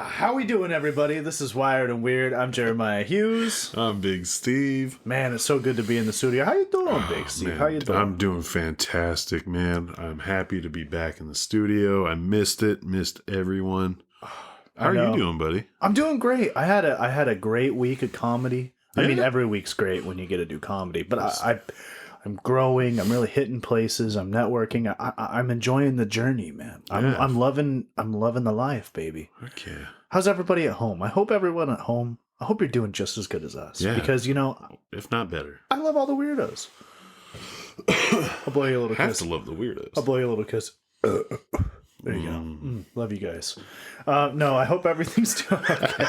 How we doing, everybody? This is Wired and Weird. I'm Jeremiah Hughes. I'm Big Steve. Man, it's so good to be in the studio. How you doing, Big Steve? Man, How you doing? I'm doing fantastic, man. I'm happy to be back in the studio. I missed everyone. How are you doing, buddy? I'm doing great. I had a great week of comedy. Yeah. I mean, every week's great when you get to do comedy, but I'm growing. I'm really hitting places. I'm networking. I'm enjoying the journey, man. I'm loving the life, baby. Okay. How's everybody at home? I hope everyone at home. I hope you're doing just as good as us. Yeah. Because if not better. I love all the weirdos. I'll blow you a little kiss. I have to love the weirdos. I'll blow you a little kiss. There you go. Love you guys. No, I hope everything's doing okay.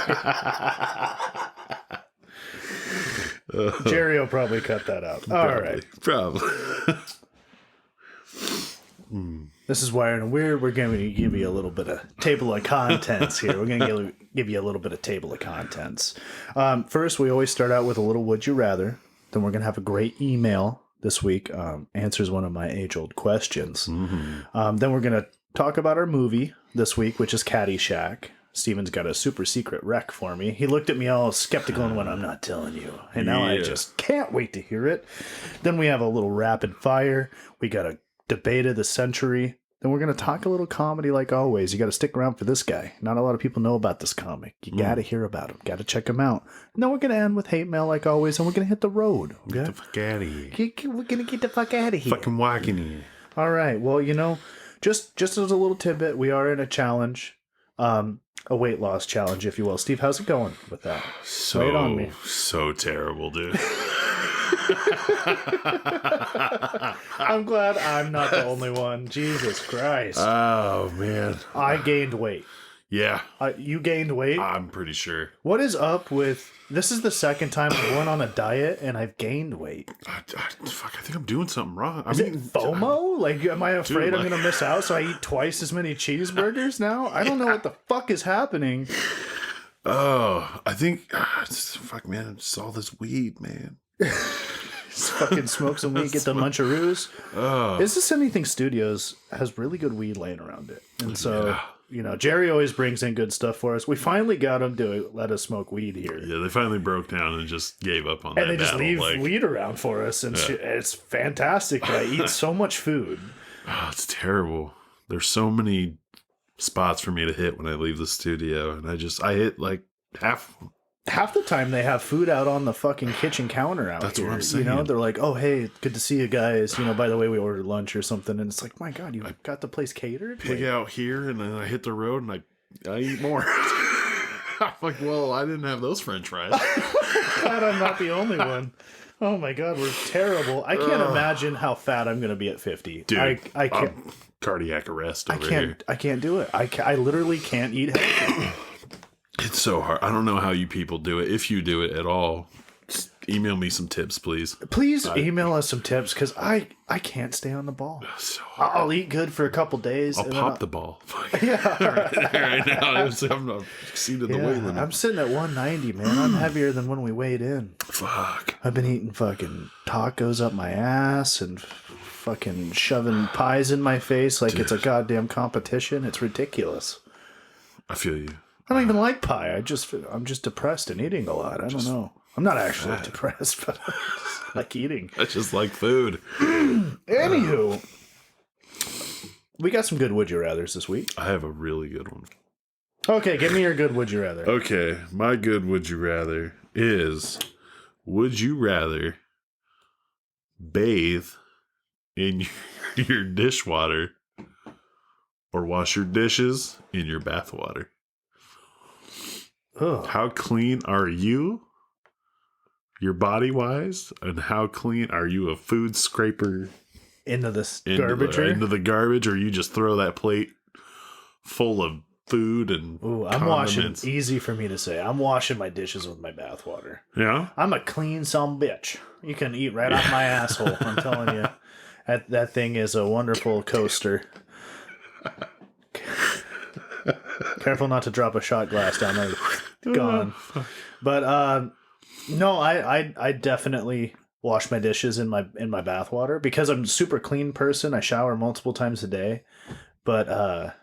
Jerry will probably cut that out. All right. Probably. This is Wired and Weird. We're going to give you a little bit of table of contents here. We're going to give you a little bit of table of contents. First, we always start out with a little Would You Rather. Then we're going to have a great email this week. Answers one of my age-old questions. Mm-hmm. Then we're going to talk about our movie this week, which is Caddyshack. Steven's got a super secret rec for me. He looked at me all skeptical and went, I'm not telling you. And now I just can't wait to hear it. Then we have a little rapid fire. We got a debate of the century. Then we're going to talk a little comedy like always. You got to stick around for this guy. Not a lot of people know about this comic. You got to hear about him. Got to check him out. And then we're going to end with hate mail like always, and we're going to hit the road. Okay? Get the fuck out of here. We're going to get the fuck out of here. Fucking walking here. All right. Well, just as a little tidbit, we are in a challenge. A weight loss challenge, if you will. Steve, how's it going with that? Lay it on me. So terrible, dude. I'm glad I'm not the only one. Jesus Christ. Oh, man. I gained weight. Yeah. You gained weight? I'm pretty sure. What is up with... This is the second time I'm going on a diet and I've gained weight. Fuck, I think I'm doing something wrong. Is it FOMO? Am I afraid I'm going to miss out, so I eat twice as many cheeseburgers now? I don't know what the fuck is happening. Oh, I think... fuck, man. It's all this weed, man. Just fucking smoke some weed, get the muncharoos. Is This Anything Studios has really good weed laying around it. And so... Jerry always brings in good stuff for us. We finally got him to let us smoke weed here. Yeah, they finally broke down and just gave up on that. And they just leave weed around for us. And it's fantastic. I eat so much food. Oh, it's terrible. There's so many spots for me to hit when I leave the studio. And I hit like half. Half the time they have food out on the fucking kitchen counter out That's here. what I'm saying. They're like, oh, hey, good to see you guys. By the way, we ordered lunch or something. And it's like, my God, you got the place catered? Pig out here, and then I hit the road, and I eat more. I'm like, well, I didn't have those French fries. God, I'm not the only one. Oh, my God, we're terrible. I can't imagine how fat I'm going to be at 50. Dude, I can't. Cardiac arrest over here. I can't do it. I literally can't eat healthy. It's so hard. I don't know how you people do it. If you do it at all, just email me some tips, please. Please email us some tips, because I can't stay on the ball. So hard. I'll eat good for a couple days. I'll pop the ball. Yeah. right now, I'm not exceeded the weight limit. I'm sitting at 190, man. I'm heavier than when we weighed in. Fuck. I've been eating fucking tacos up my ass and fucking shoving pies in my face like it's a goddamn competition. It's ridiculous. I feel you. I don't even like pie. I'm just depressed and eating a lot. I don't know. I'm not actually depressed, but I just like eating. I just like food. Anywho, we got some good Would You Rathers this week. I have a really good one. Okay, give me your good Would You Rather. Okay, my good Would You Rather is, would you rather bathe in your dishwater or wash your dishes in your bathwater? Ugh. How clean are you, your body wise, and how clean are you a food scraper into this garbage? Into the garbage, or you just throw that plate full of food and I'm washing. Easy for me to say. I'm washing my dishes with my bathwater. Yeah, I'm a clean some bitch. You can eat right off my asshole. I'm telling you, that thing is a wonderful coaster. Careful not to drop a shot glass down there. Gone. But no, I definitely wash my dishes in my bath water because I'm a super clean person. I shower multiple times a day. But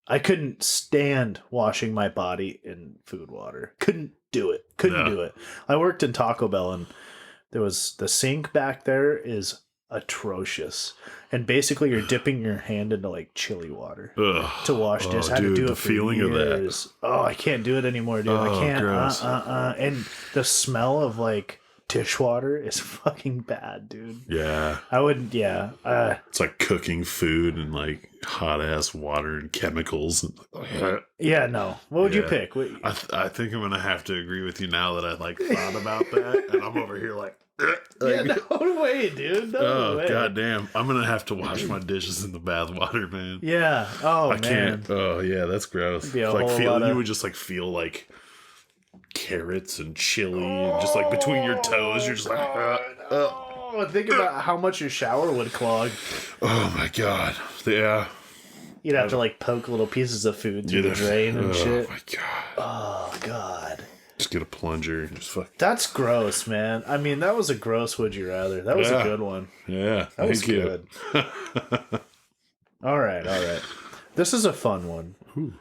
I couldn't stand washing my body in food water. Couldn't do it. Couldn't do it. I worked in Taco Bell and there was the sink back there is atrocious. And basically you're dipping your hand into like chili water to wash dishes. I had to do it for feeling years. Of that. Oh, I can't do it anymore, dude. I can't. Gross. And the smell of like dishwater is fucking bad, dude. Yeah. I wouldn't, yeah. It's like cooking food and like hot ass water and chemicals. Yeah, no. What would you pick? I think I'm going to have to agree with you now that I like thought about that. And I'm over here like, yeah, no way, dude. No way. Goddamn. I'm going to have to wash my dishes in the bath water, man. Yeah. Oh, I can't. Oh, yeah, that's gross. You would just like feel like carrots and chili and just like between your toes. You're just like, think about how much your shower would clog. Oh, my God. Yeah. You'd have to like poke little pieces of food through the drain and shit. Oh, my God. Oh, God. Just get a plunger and just fuck. That's gross, man. I mean, that was a gross would you rather. That was a good one. Yeah. That was good. All right. This is a fun one. Ooh.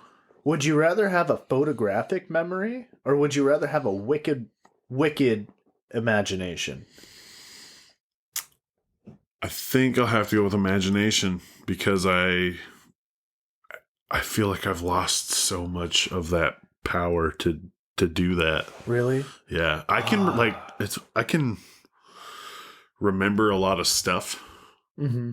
Would you rather have a photographic memory or would you rather have a wicked imagination? I think I'll have to go with imagination because I feel like I've lost so much of that power to do that. Really? Yeah. I can remember a lot of stuff. Mm-hmm.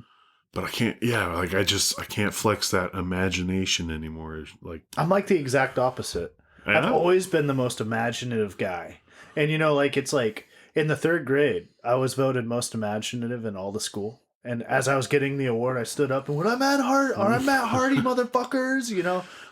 But I can't, I can't flex that imagination anymore. Like I'm like the exact opposite. I've always been the most imaginative guy. And it's like in the 3rd grade, I was voted most imaginative in all the school. And as I was getting the award, I stood up and went, I'm Matt Hardy, motherfuckers.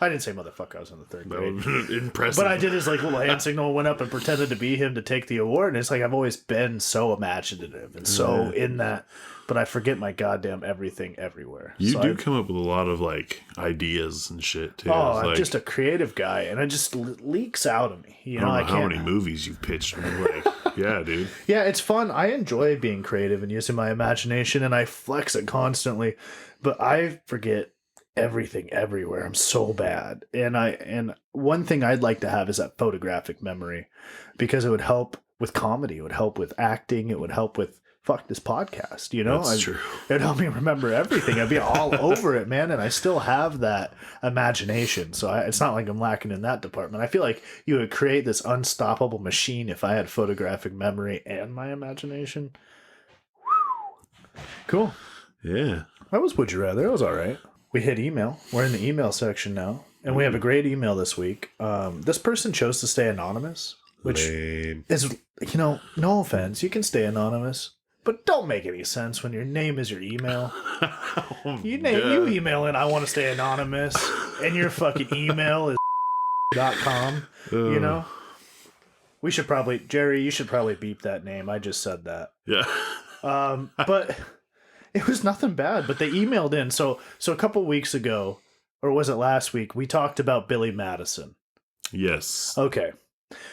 I didn't say motherfucker. I was in the 3rd grade. Impressive. But I did his like little hand signal, went up and pretended to be him to take the award. And it's like I've always been so imaginative and so in that. But I forget my goddamn everything everywhere. You do come up with a lot of like ideas and shit too. Oh, I'm just a creative guy, and it just leaks out of me. I don't know how many movies you've pitched. Like, yeah, dude. Yeah, it's fun. I enjoy being creative and using my imagination, and I flex it constantly. But I forget everything everywhere. I'm so bad. And one thing I'd like to have is that photographic memory, because it would help with comedy. It would help with acting. It would help with this podcast, That's true. It'd help me remember everything. I'd be all over it, man. And I still have that imagination. So it's not like I'm lacking in that department. I feel like you would create this unstoppable machine if I had photographic memory and my imagination. Cool. Yeah. That was Would You Rather. That was all right. We hit email. We're in the email section now. And we have a great email this week. This person chose to stay anonymous, which is, no offense. You can stay anonymous. But don't make any sense when your name is your email. You email in, I want to stay anonymous, and your fucking email is .com. We should probably, Jerry, you should probably beep that name. I just said that. Yeah. But it was nothing bad. But they emailed in. So a couple weeks ago, or was it last week, we talked about Billy Madison. Yes. Okay.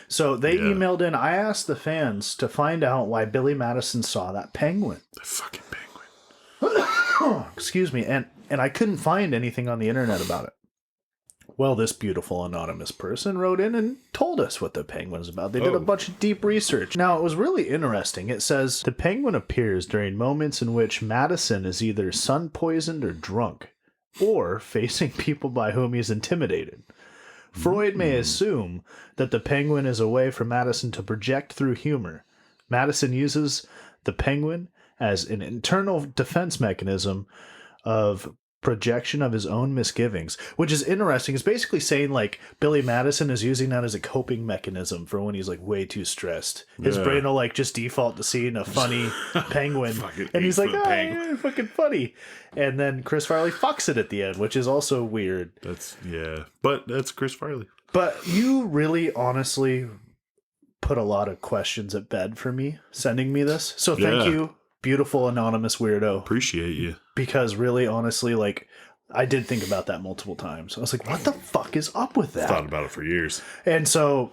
So they emailed in. I asked the fans to find out why Billy Madison saw that penguin. The fucking penguin. Excuse me. And I couldn't find anything on the internet about it. Well, this beautiful anonymous person wrote in and told us what the penguin is about. They did a bunch of deep research. Now, it was really interesting. It says, the penguin appears during moments in which Madison is either sun-poisoned or drunk, or facing people by whom he is intimidated. Freud may assume that the penguin is a way for Madison to project through humor. Madison uses the penguin as an internal defense mechanism of projection of his own misgivings, which is interesting. It's basically saying like Billy Madison is using that as a coping mechanism for when he's like way too stressed. His brain will like just default to seeing a funny penguin, and he's like, "Oh, fucking funny." And then Chris Farley fucks it at the end, which is also weird. But that's Chris Farley. But you really, honestly, put a lot of questions at bed for me sending me this. So thank you, beautiful anonymous weirdo. Appreciate you. Because really, honestly, like, I did think about that multiple times. I was like, what the fuck is up with that? Thought about it for years. And so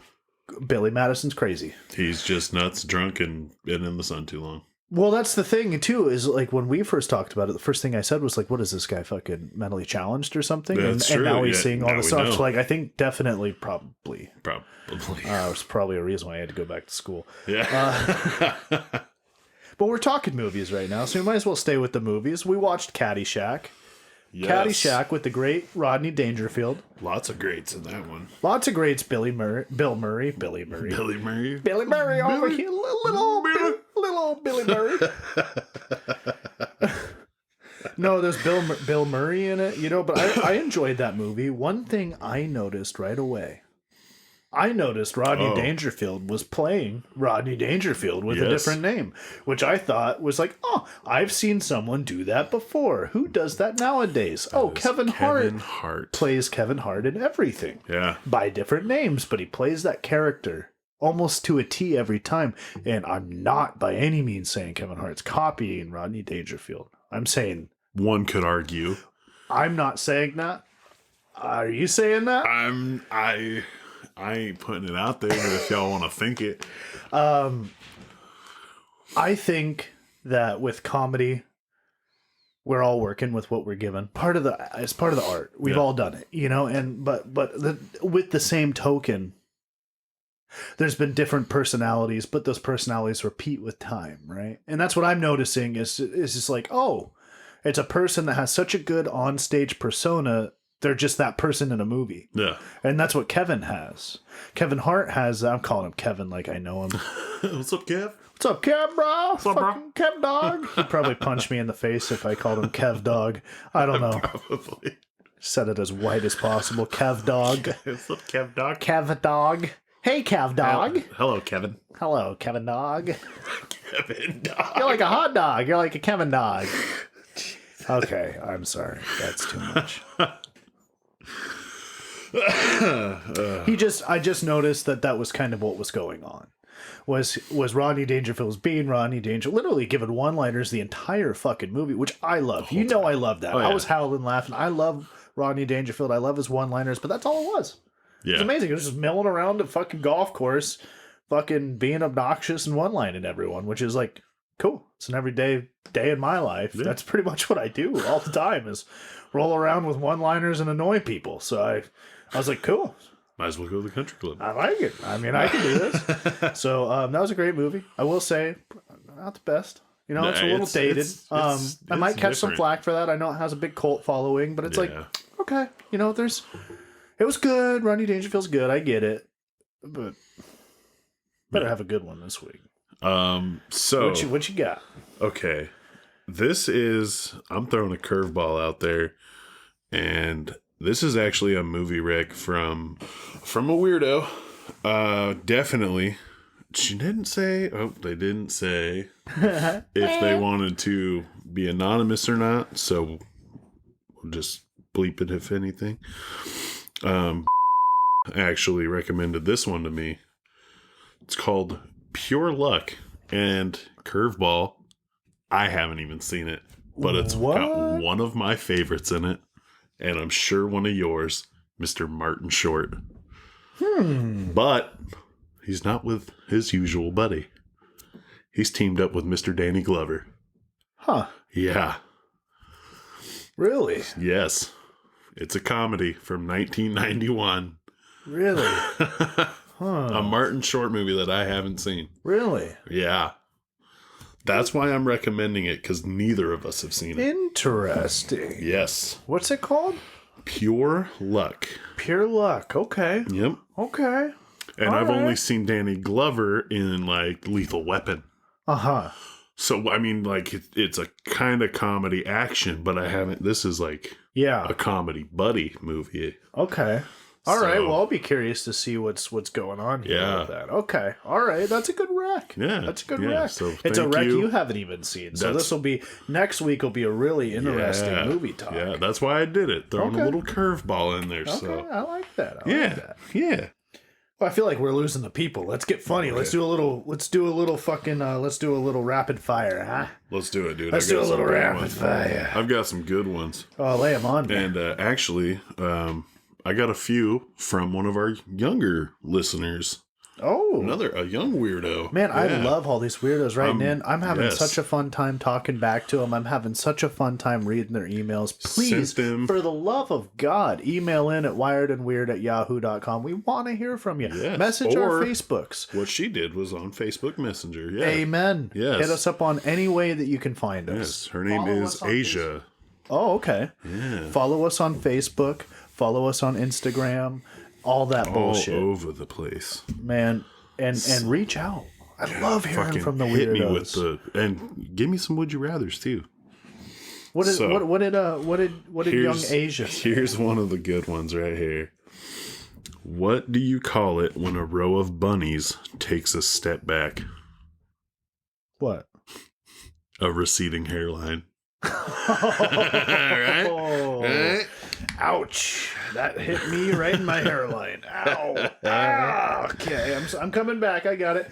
Billy Madison's crazy. He's just nuts, drunk, and been in the sun too long. Well, that's the thing, too, is like when we first talked about it, the first thing I said was like, what is this guy fucking mentally challenged or something? That's and true. now he's seeing all Now the we stuff. know. So, like, I think definitely, probably. Probably. It's probably a reason why I had to go back to school. Yeah. But we're talking movies right now, so we might as well stay with the movies. We watched Caddyshack. Yes. Caddyshack with the great Rodney Dangerfield. Lots of greats in that one. Lots of greats. Bill Murray. Billy Murray. Billy Murray over here. Little old Billy Murray. No, there's Bill Murray in it, but I enjoyed that movie. One thing I noticed right away. I noticed Rodney Dangerfield was playing Rodney Dangerfield with a different name, which I thought was like, oh, I've seen someone do that before. Who does that nowadays? Kevin Hart plays Kevin Hart in everything. Yeah. By different names, but he plays that character almost to a T every time. And I'm not by any means saying Kevin Hart's copying Rodney Dangerfield. I'm saying... One could argue. I'm not saying that. Are you saying that? I ain't putting it out there, but if y'all want to think it. I think that with comedy, we're all working with what we're given. It's part of the art. We've all done it, with the same token, there's been different personalities, but those personalities repeat with time, right? And that's what I'm noticing is just like, oh, it's a person that has such a good onstage persona. They're just that person in a movie. Yeah. And that's what Kevin has. Kevin Hart has, I'm calling him Kevin like I know him. What's up, Kev? What's up, Kev, bro? What's up, bro? Kev Dog. He'd probably punch me in the face if I called him Kev Dog. I don't know. Probably. Said it as white as possible. Kev Dog. What's up, Kev Dog? Kev Dog. Hey, Kev Dog. Hello, Kevin. Hello, Kevin Dog. Kevin Dog. You're like a hot dog. You're like a Kevin Dog. Okay, I'm sorry. That's too much. I just noticed that was kind of what was going on. Was Rodney Dangerfield's being Rodney Dangerfield, literally giving one-liners the entire fucking movie, which I love. I love that. I was howling laughing. I love Rodney Dangerfield. I love his one-liners, but that's all it was. Yeah. It's amazing. It was just milling around a fucking golf course, fucking being obnoxious and one-lining everyone, which is like, cool. It's an everyday day in my life. Yeah. That's pretty much what I do all the time is roll around with one-liners and annoy people. So I was like, cool. Might as well go to the country club. I like it. I mean, I can do this. So that was a great movie. I will say, not the best. It's a little dated. I might catch some flack for that. I know it has a big cult following, but it's like, okay, it was good. Rodney Dangerfield's good. I get it, but better have a good one this week. So what you got? Okay, I'm throwing a curveball out there, and this is actually a movie rec from a weirdo. Definitely. She didn't say. Oh, they didn't say if they wanted to be anonymous or not. So we'll just bleep it if anything. Actually recommended this one to me. It's called Pure Luck, and curveball. I haven't even seen it, but it's got one of my favorites in it, and I'm sure one of yours, Mr. Martin Short. But he's not with his usual buddy. He's teamed up with Mr. Danny Glover. Huh. Yeah. Really? Yes. It's a comedy from 1991. Really? Huh. A Martin Short movie that I haven't seen. Really? Yeah. That's why I'm recommending it, because neither of us have seen it. Interesting. Yes. What's it called? Pure Luck. Pure Luck. Okay. Yep. Okay. And I've only seen Danny Glover in, like, Lethal Weapon. Uh-huh. So, I mean, like, it's a kind of comedy action, but I haven't... This is, like, a comedy buddy movie. Okay. All right. Well, I'll be curious to see what's going on here with that. Okay. All right. That's a good rec. Yeah. That's a good rec. So it's a rec you haven't even seen. So this will be... Next week will be a really interesting movie talk. Yeah. That's why I did it. Throwing a little curveball in there. Okay. So. I like that. I like that. Yeah. I feel like we're losing the people. Let's get funny. Okay. Let's do a little rapid fire, huh? Let's do it, dude. Let's do a little rapid fire. I've got some good ones. Oh, lay them on me. And actually, I got a few from one of our younger listeners. Oh, A young weirdo. man, I love all these weirdos writing in. I'm having yes. such a fun time talking back to them. I'm having such a fun time reading their emails. Please, for the love of God, email in at wiredandweird@yahoo.com. We want to hear from you. Yes. Message our Or Facebooks. What she did was on Facebook Messenger. Yeah. Amen. Yes. Hit us up on any way that you can find us. Yes. Her name is Asia. Oh, okay. Yeah. Follow us on Facebook. Follow us on Instagram. All that bullshit. All over the place. Man. And reach out. I love hearing from the weirdos. Hit me with and give me some would you rather's too. What did young Asia say? Here's one of the good ones right here. What do you call it when a row of bunnies takes a step back? What? A receding hairline. Right? Right? Ouch. That hit me right in my hairline. Ow. Ah, okay, I'm coming back. I got it.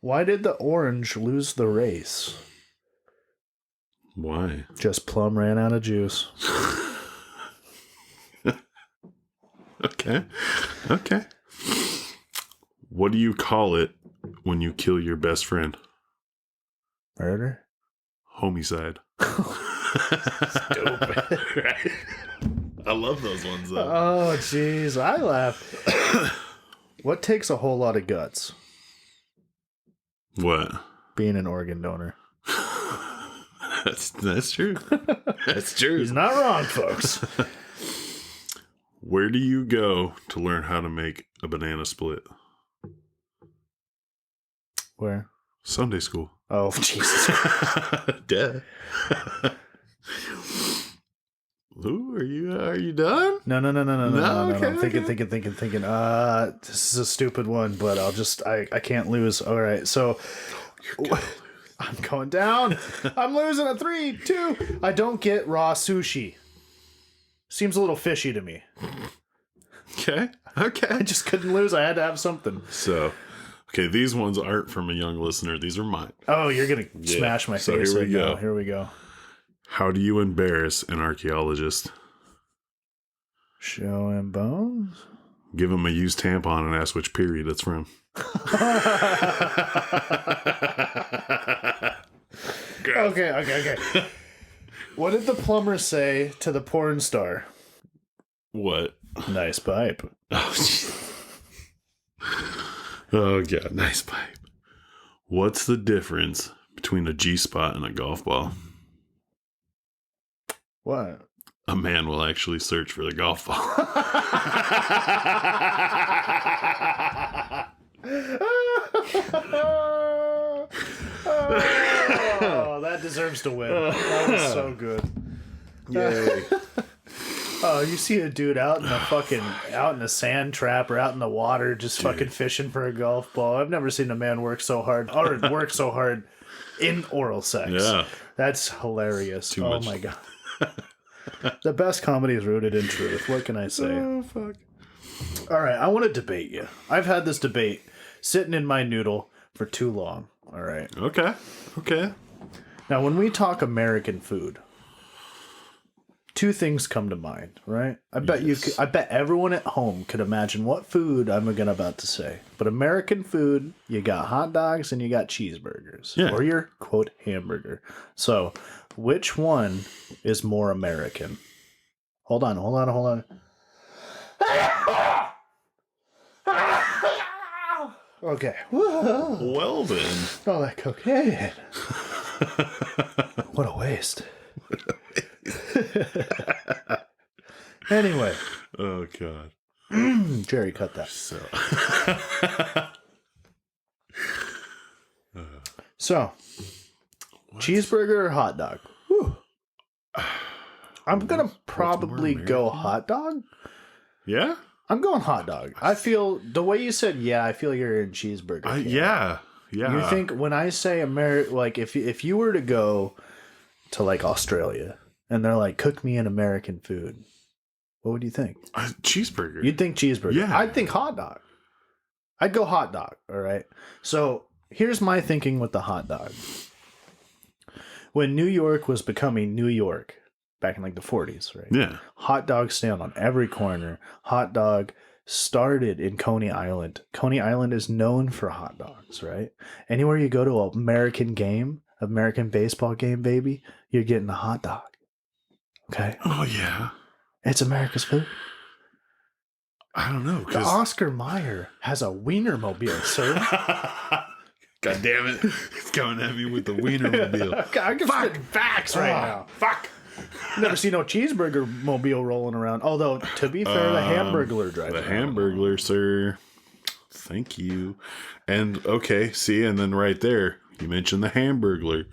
Why did the orange lose the race? Why? Just plum ran out of juice. Okay. What do you call it when you kill your best friend? Murder? Homicide. Stupid. Right? I love those ones though. Oh, jeez. I laugh. What takes a whole lot of guts? What? Being an organ donor. That's true. That's true. He's not wrong, folks. Where do you go to learn how to make a banana split? Where? Sunday school. Oh, Jesus. Duh. Lou, are you done? No. Okay, I'm thinking. This is a stupid one, but I can't lose. All right, so I'm going down. I'm losing a 3, 2. I don't get raw sushi. Seems a little fishy to me. Okay. I just couldn't lose. I had to have something. So, okay, these ones aren't from a young listener. These are mine. Oh, you're gonna smash my so face. here we go. Here we go. How do you embarrass an archaeologist? Show him bones. Give him a used tampon and ask which period it's from. Okay. What did the plumber say to the porn star? What? Nice pipe. Oh, God. Nice pipe. What's the difference between a G-spot and a golf ball? What? A man will actually search for the golf ball. Oh, that deserves to win. That was so good. Yay. Oh, you see a dude out in a sand trap or out in the water just fucking fishing for a golf ball. I've never seen a man work so hard in oral sex. Yeah. That's hilarious. Too much. My God. The best comedy is rooted in truth. What can I say? Oh, fuck. All right, I want to debate you. I've had this debate sitting in my noodle for too long. All right. Okay. Now, when we talk American food, two things come to mind, right? I bet everyone at home could imagine what food I'm about to say. But American food, you got hot dogs and you got cheeseburgers. Yeah. Or your, quote, hamburger. So, which one is more American? Hold on. Okay. Well, then. Oh, that cocaine. What a waste. Anyway. Oh, God. Jerry, cut that. So, cheeseburger or hot dog? Whew. I'm going to probably go hot dog. Yeah? I'm going hot dog. I feel, the way you said, I feel you're in cheeseburger. Yeah. You think when I say like if you were to go to like Australia and they're like, cook me an American food, What would you think? Cheeseburger. You'd think cheeseburger. Yeah. I'd think hot dog. I'd go hot dog. All right. So here's my thinking with the hot dog. When New York was becoming New York back in like the 40s, right? Yeah. Hot dogs stand on every corner. Hot dog started in Coney Island. Coney Island is known for hot dogs, right? Anywhere you go to an American baseball game, baby, you're getting a hot dog. Okay? Oh, yeah. It's America's food. I don't know. The Oscar Mayer has a Wienermobile, sir. God damn it. It's coming at me with the Wienermobile. I'm just spitting facts right now. Fuck. Never seen no cheeseburger mobile rolling around. Although, to be fair, the Hamburglar drives The around. Hamburglar, sir. Thank you. And, okay, see, and then right there, you mentioned the Hamburglar.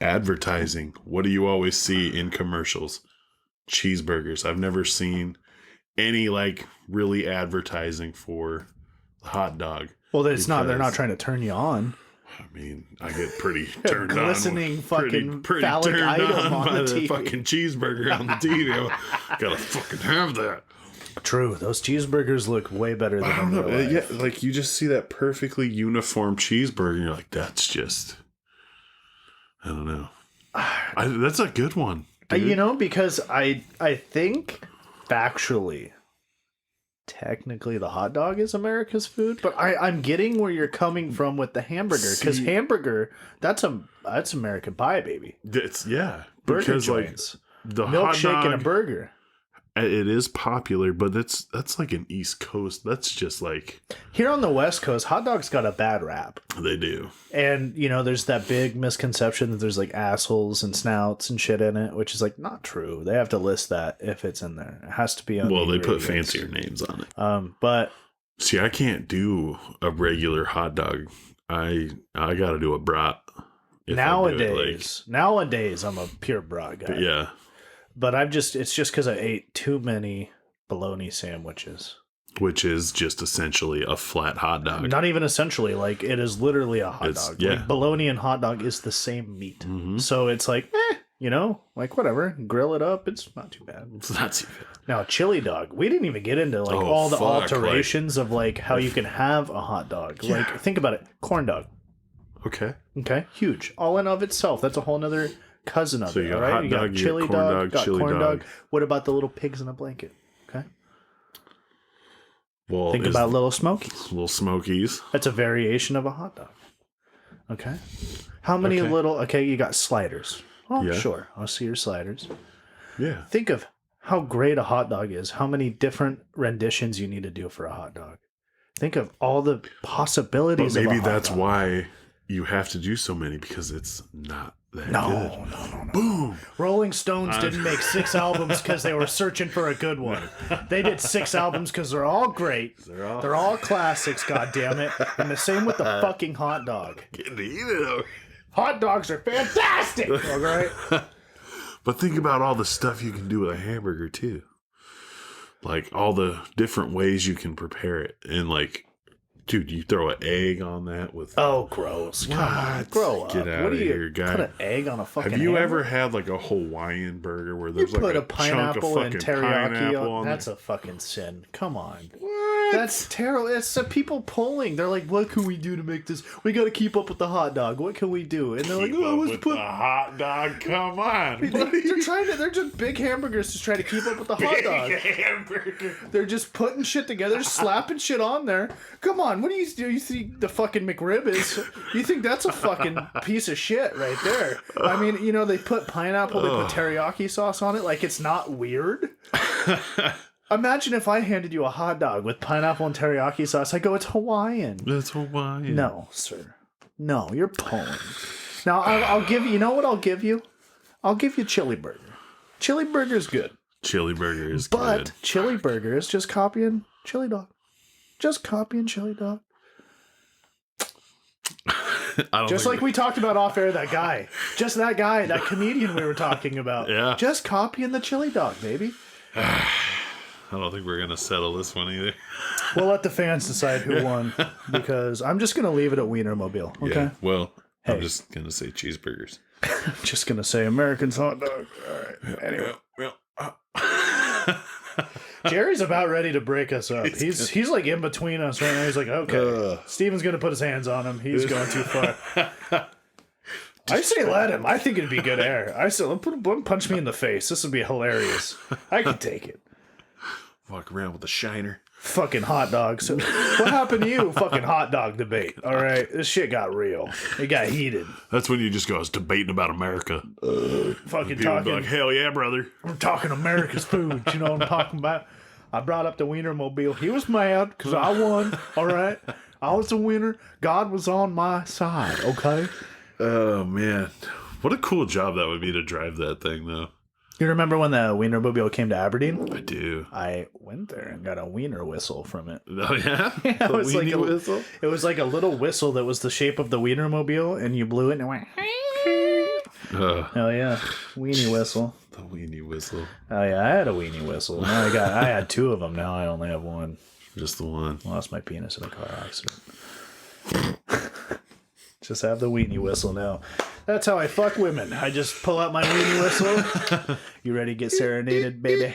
Advertising. What do you always see in commercials? Cheeseburgers. I've never seen any, like, really advertising for the hot dog. Well, it's not. They're not trying to turn you on. I mean, I get pretty turned on. Glistening fucking pretty phallic turned item on by the TV. fucking cheeseburger on the TV. Gotta fucking have that. True. Those cheeseburgers look way better than I don't in know. real life. Yeah, like you just see that perfectly uniform cheeseburger, and you're like, that's just. I don't know. That's a good one. Dude. Because I think factually, technically the hot dog is America's food, but I'm getting where you're coming from with the hamburger, because hamburger, that's American pie, baby. It's burger Because joints, like the milkshake hot dog, and a burger. It is popular, but that's like an East Coast. That's just like Here on the West Coast, hot dogs got a bad rap. they do. And, there's that big misconception that there's like assholes and snouts and shit in it, which is like not true. They have to list that if it's in there. It has to be on. Well, they put ingredients. fancier names on it. But see, I can't do a regular hot dog. I got to do a brat. Nowadays, I'm a pure brat guy. Yeah. But it's just because I ate too many bologna sandwiches. Which is just essentially a flat hot dog. Not even essentially, like it is literally a hot dog. Yeah. Like, bologna and hot dog is the same meat. Mm-hmm. So it's like, like whatever. Grill it up. It's not too bad. It's not too bad. Now, chili dog. We didn't even get into like all the alterations of like how you can have a hot dog. Yeah. Like think about it. Corn dog. Okay. Okay. Huge. All in of itself. That's a whole nother cousin of So it. you got All right. hot You dog, got you chili got corn dog. dog, Got chili corn dog. dog. What about the little pigs in a blanket? Okay. Well, Think about little smokies. Little smokies. That's a variation of a hot dog. Okay. How many little? Okay, you got sliders. Oh, Yeah. sure. I'll see your sliders. Yeah. Think of how great a hot dog is. How many different renditions you need to do for a hot dog. Think of all the possibilities. But maybe of a hot that's dog. why you have to do so many, because it's not that No. good. Boom. Rolling Stones didn't make 6 albums because they were searching for a good one. They did 6 albums because they're all great. They're all classics, goddammit. And the same with the fucking hot dog. Getting to eat it over. Hot dogs are fantastic! All right? But think about all the stuff you can do with a hamburger too. Like all the different ways you can prepare it. And like, dude, you throw an egg on that with... Oh, gross. Come on, grow up. Get out What of do you here, guy. put an egg on a fucking Have you hamburger? ever had like a Hawaiian burger where You there's like put a chunk of pineapple and fucking teriyaki pineapple on? on That's there? a fucking sin. Come on. What? That's terrible. It's the people pulling. They're like, what can we do to make this? We got to keep up with the hot dog. What can we do? And they're like, Keep oh, up let's with put... the hot dog. Come on. They're just big hamburgers to try to keep up with the hot dog. hamburger. They're just putting shit together, just slapping shit on there. Come on, what do you do? You think the fucking McRib is? You think that's a fucking piece of shit right there? I mean, they put pineapple, they put teriyaki sauce on it. Like, it's not weird. Imagine if I handed you a hot dog with pineapple and teriyaki sauce. I go, it's Hawaiian. That's Hawaiian. No, sir. No, you're pulling. Now, I'll give you, you know what I'll give you? I'll give you chili burger. Chili burger's good. Chili burger is But good. chili burger is just copying chili dog. Just copying chili dog. Just like we talked about off air, that guy. Just that guy, that comedian we were talking about. Yeah. Just copying the chili dog, baby. I don't think we're going to settle this one either. We'll let the fans decide who won, because I'm just going to leave it at Wienermobile. Okay. Yeah, well, Hey. I'm just going to say cheeseburgers. I'm just going to say American's hot dog. All right. Anyway. Well, Jerry's about ready to break us up. He's like in between us right now. He's like, okay, Steven's gonna put his hands on him. He's going too far. I say let him. I think it'd be good air. I say punch me in the face. This would be hilarious. I could take it. Walk around with a shiner. Fucking hot dogs. What happened to you? Fucking hot dog debate. All right, this shit got real. It got heated. That's when you just go, I was debating about America. Fucking People talking. be like, hell yeah, brother. I'm talking America's food. You know what I'm talking about? I brought up the Wienermobile. He was mad because I won. All right, I was the winner. God was on my side. Okay. Oh man, what a cool job that would be to drive that thing, though. You remember when the Wienermobile came to Aberdeen? I do. I went there and got a wiener whistle from it. Oh yeah, Yeah, it was like whistle. It was like a little whistle that was the shape of the Wienermobile, and you blew it and it went. Hell yeah, weenie whistle. The weenie whistle. Oh yeah, I had a weenie whistle. Now I had two of them. Now I only have one. Just the one. Lost my penis in a car accident. Just have the weenie whistle now. That's how I fuck women. I just pull out my weenie whistle. You ready to get serenaded, baby?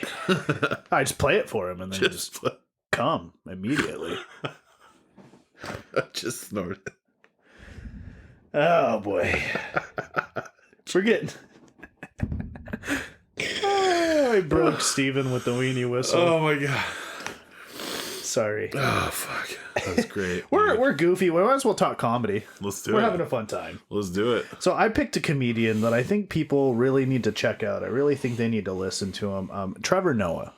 I just play it for him and then just come immediately. Just snort. Oh boy. Forgetting. Oh, I broke Steven with the weenie whistle. Oh my god. Sorry. Oh fuck. That's great. We're goofy. We might as well talk comedy. Let's do it. We're having a fun time. Let's do it. So I picked a comedian that I think people really need to check out. I really think they need to listen to him. Trevor Noah.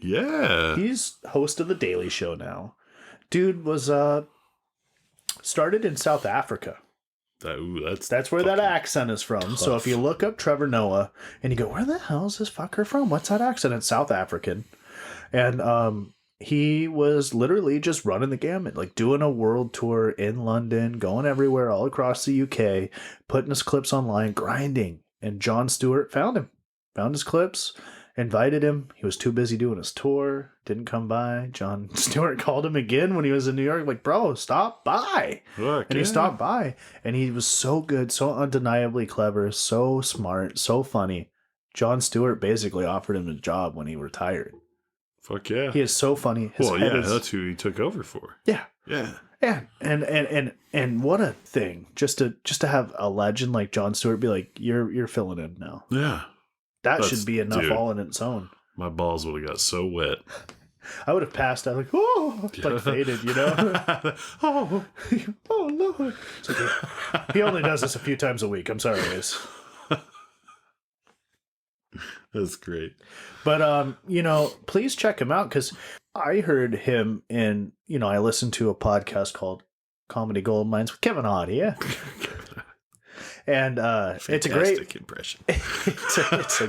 Yeah. He's host of The Daily Show now. Dude was started in South Africa. That's where that accent is from. Tough. So if you look up Trevor Noah and you go, where the hell is this fucker from? What's that accent? It's South African. And he was literally just running the gamut, like doing a world tour in London, going everywhere, all across the UK, putting his clips online, grinding. And Jon Stewart found him, found his clips, invited him. He was too busy doing his tour, didn't come by. Jon Stewart called him again when he was in New York, like, bro, stop by. Look, and he stopped by. And he was so good, so undeniably clever, so smart, so funny. Jon Stewart basically offered him a job when he retired. Fuck yeah. He is so funny. That's who he took over for. Yeah. Yeah. Yeah. And what a thing. Just to have a legend like Jon Stewart be like, you're filling in now. Yeah. That should be enough all in its own. My balls would have got so wet. I would have passed out like, oh, like faded, you know? oh Lord. He only does this a few times a week. I'm sorry, guys. That's great. But, please check him out because I heard him in, I listened to a podcast called Comedy Gold Mines with Kevin Hart, yeah. And it's a great impression. It's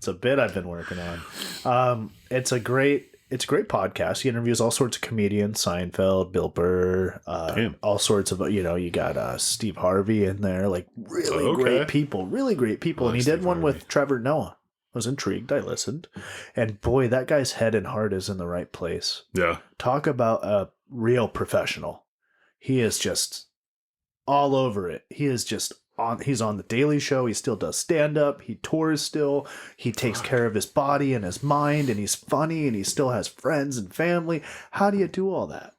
a bit I've been working on. It's a great podcast. He interviews all sorts of comedians, Seinfeld, Bill Burr, all sorts of, you got Steve Harvey in there, like really great people. And he did one with Trevor Noah. I was intrigued. I listened. And boy, that guy's head and heart is in the right place. Yeah. Talk about a real professional. He is just all over it. He is just he's on The Daily Show. He still does stand-up. He tours still. He takes care of his body and his mind, and he's funny, and he still has friends and family. How do you do all that?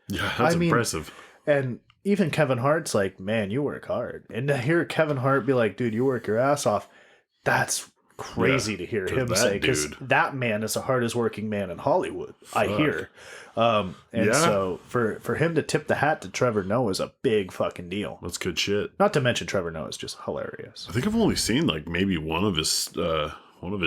Yeah, that's impressive. And even Kevin Hart's like, man, you work hard. And to hear Kevin Hart be like, dude, you work your ass off, that's crazy to hear him say, because that man is the hardest working man in Hollywood. I hear. So for him to tip the hat to Trevor Noah is a big fucking deal. That's good shit. Not to mention Trevor Noah is just hilarious. I think I've only seen like maybe one of his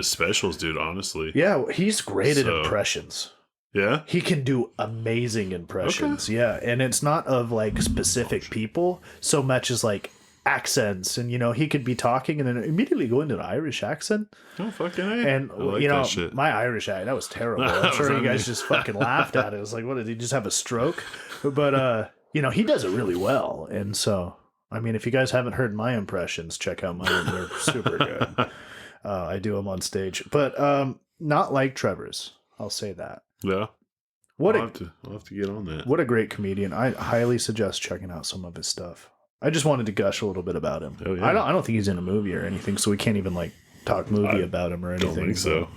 specials, dude, honestly. Yeah, he's great at impressions. Yeah? He can do amazing impressions. Okay. Yeah, and it's not of like specific people so much as like accents, and he could be talking and then immediately go into an Irish accent. Oh fucking A. And like that shit. My Irish accent, that was terrible. I'm sure you guys just fucking laughed at it. It was like, what, did he just have a stroke? But he does it really well. And so I mean, if you guys haven't heard my impressions, check out mine. They're super good. I do them on stage, but not like Trevor's, I'll say that. Yeah. I'll have to get on that. What a great comedian. I highly suggest checking out some of his stuff. I just wanted to gush a little bit about him. Oh, yeah. I don't think he's in a movie or anything, so we can't even like talk movie about him or anything. Don't think so.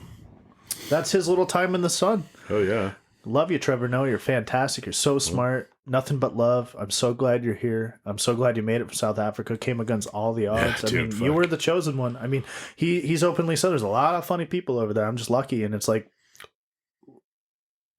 That's his little time in the sun. Oh, yeah. Love you, Trevor Noah. You're fantastic. You're so smart. Nothing but love. I'm so glad you're here. I'm so glad you made it from South Africa. Came against all the odds. Yeah, dude, you were the chosen one. I mean, he's openly said there's a lot of funny people over there. I'm just lucky. And it's like,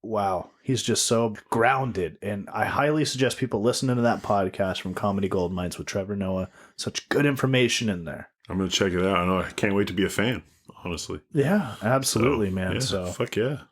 wow, he's just so grounded. And I highly suggest people listening to that podcast from Comedy Gold Mines with Trevor Noah. Such good information in there. I'm going to check it out. I know. I can't wait to be a fan, honestly. Yeah, absolutely, man. Yeah, So fuck yeah.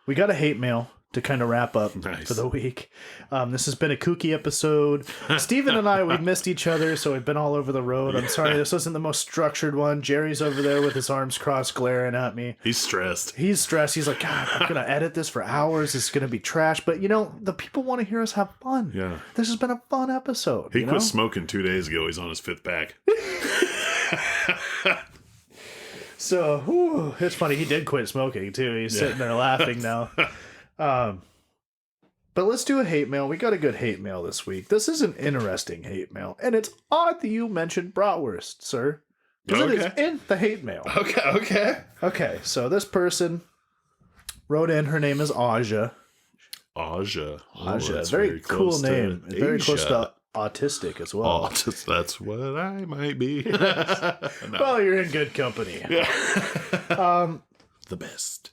we got a hate mail to kind of wrap up Nice. for the week. This has been a kooky episode. Steven and I, we've missed each other, so we've been all over the road. I'm sorry, this wasn't the most structured one. Jerry's over there with his arms crossed glaring at me. He's stressed. He's stressed. He's like, God, I'm going to edit this for hours. It's going to be trash. But, you know, the people want to hear us have fun. Yeah. This has been a fun episode. He you quit know? smoking 2 days ago. He's on his 5th pack. So, whew, it's funny. He did quit smoking, too. He's sitting there laughing now. But let's do a hate mail. We got a good hate mail this week. This is an interesting hate mail. And it's odd that you mentioned bratwurst, sir. Because it is in the hate mail. Okay, so this person wrote in. Her name is Aja. Aja. Oh, Aja. that's Very cool close to name. Very close Asia. to autistic as well. That's what I might be. No. Well, you're in good company. The best.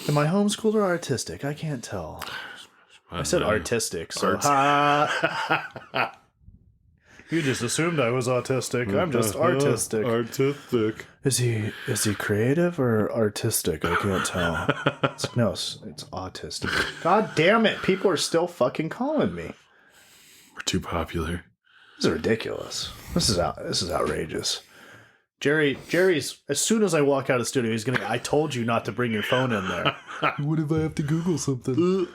Am I homeschooled or artistic? I can't tell. I said artistic, so you just assumed I was autistic. I'm just artistic. Artistic. Is he creative or artistic? I can't tell. It's autistic. God damn it! People are still fucking calling me. We're too popular. This is ridiculous. This is outrageous. Jerry's. As soon as I walk out of the studio, he's gonna. I told you not to bring your phone in there. What if I have to Google something?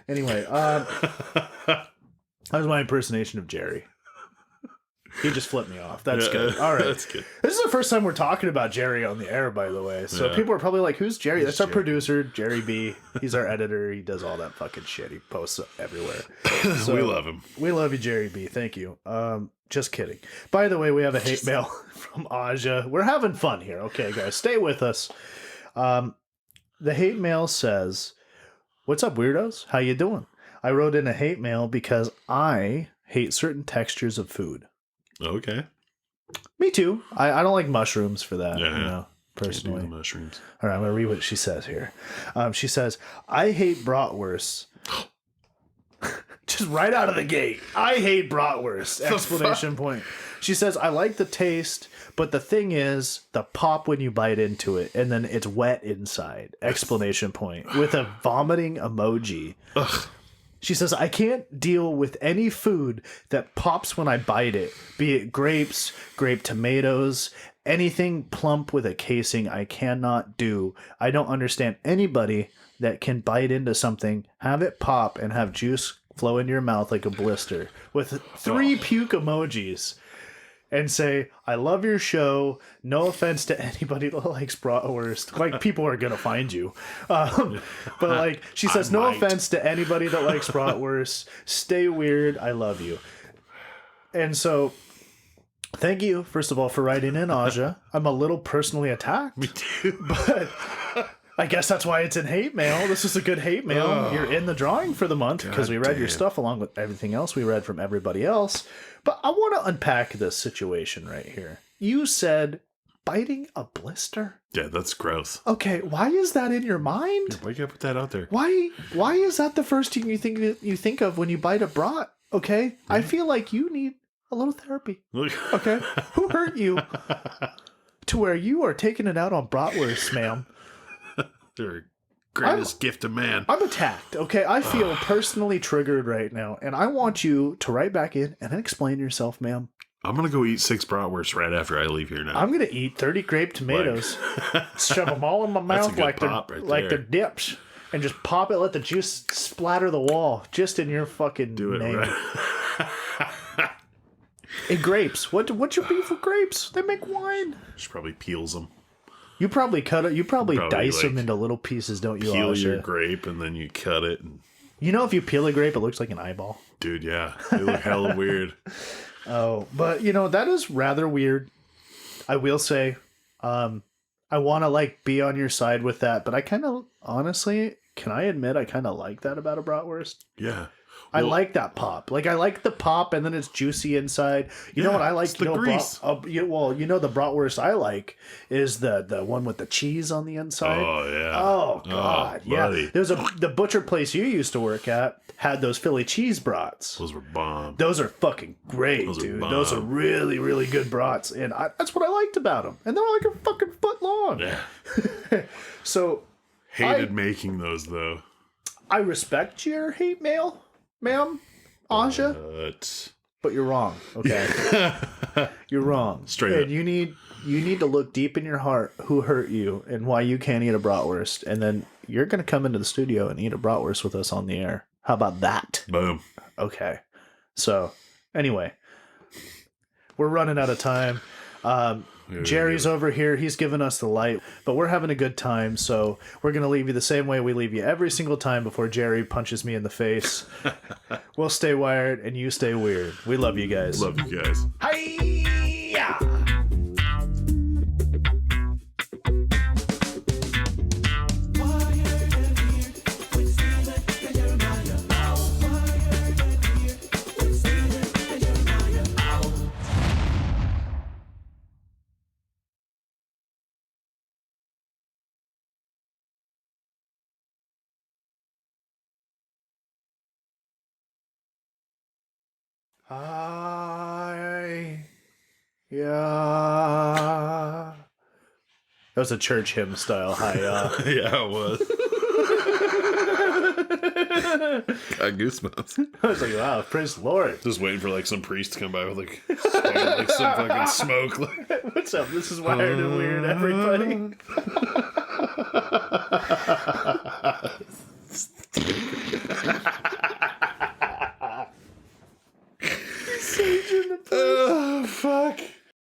Anyway, that was my impersonation of Jerry. He just flipped me off. That's good. All right. That's good. This is the first time we're talking about Jerry on the air, by the way. So people are probably like, who's Jerry? That's our producer, Jerry B. He's our editor. He does all that fucking shit. He posts everywhere. So, we love him. We love you, Jerry B. Thank you. Just kidding. By the way, we have a hate mail from Aja. We're having fun here. Okay, guys, stay with us. The hate mail says, "What's up, weirdos? How you doing? I wrote in a hate mail because I hate certain textures of food." Okay. Me too. I don't like mushrooms for that. Yeah. You know, personally. The mushrooms. All right, I'm gonna read what she says here. She says, "I hate bratwurst." Just right out of the gate, I hate bratwurst! Explanation point. She says, "I like the taste, but the thing is, the pop when you bite into it, and then it's wet inside!" Explanation point. With a vomiting emoji. Ugh. She says, "I can't deal with any food that pops when I bite it, be it grapes, grape tomatoes, anything plump with a casing I cannot do. I don't understand anybody that can bite into something, have it pop, and have juice flow into your mouth like a blister." With 3 puke emojis. And say, "I love your show. No offense to anybody that likes bratwurst." Like, people are going to find you. But, like, she says, "No offense to anybody that likes bratwurst. Stay weird. I love you." And so, thank you, first of all, for writing in, Aja. I'm a little personally attacked. Me too. But I guess that's why it's in hate mail. This is a good hate mail. Oh. You're in the drawing for the month because we read your stuff along with everything else we read from everybody else. But I want to unpack this situation right here. You said biting a blister? Yeah, that's gross. Okay, why is that in your mind? Why you gotta put that out there? Why is that the first thing you think of when you bite a brat? Okay? I feel like you need a little therapy. Okay? Who hurt you to where you are taking it out on bratwurst, ma'am? They're greatest gift of man. I'm attacked, okay? I feel personally triggered right now, and I want you to write back in and explain yourself, ma'am. I'm gonna go eat 6 bratwursts right after I leave here now. I'm gonna eat 30 grape tomatoes, shove them all in my That's a mouth good like pop they're right like there. they're dips, and just pop it. Let the juice splatter the wall, just in your fucking Do it name. right. And grapes. What's your beef with grapes? They make wine. She probably peels them. You probably cut it. You probably dice like, them into little pieces, don't you? Peel Aja? your grape and then you cut it. And, You know, if you peel a grape, it looks like an eyeball. dude, yeah, they look hella weird. Oh, but you know, that is rather weird. I will say, I I want to like be on your side with that, but I kind of honestly, can I admit I kind of like that about a bratwurst? Yeah. I like that pop. Like I like the pop, and then it's juicy inside. You know what I like? It's the grease. The bratwurst I like is the one with the cheese on the inside. Oh yeah. Oh god, yeah. buddy. There's the butcher place you used to work at had those Philly cheese brats. Those were bomb. Those are fucking great, Those are dude. bomb. Those are really, really good brats, and that's what I liked about them. And they're like a fucking foot long. Yeah. So Hated making those though. I respect your hate mail, ma'am, Aja, but you're wrong. Okay, you're wrong. Straight and up. you need to look deep in your heart who hurt you and why you can't eat a bratwurst, and then you're gonna come into the studio and eat a bratwurst with us on the air. How about that? Boom. Okay. So anyway, we're running out of time. Jerry's over here. He's giving us the light, but we're having a good time. So we're going to leave you the same way we leave you every single time before Jerry punches me in the face. We'll stay wired and you stay weird. We love you guys. Love you guys. Hi-ya! Yeah. That was a church hymn style. Hi-ya. Yeah, it was. Got goosebumps. I was like, wow, praise the Lord. Just waiting for like some priest to come by with like some fucking smoke. Like, What's up? This is Wired and Weird, everybody.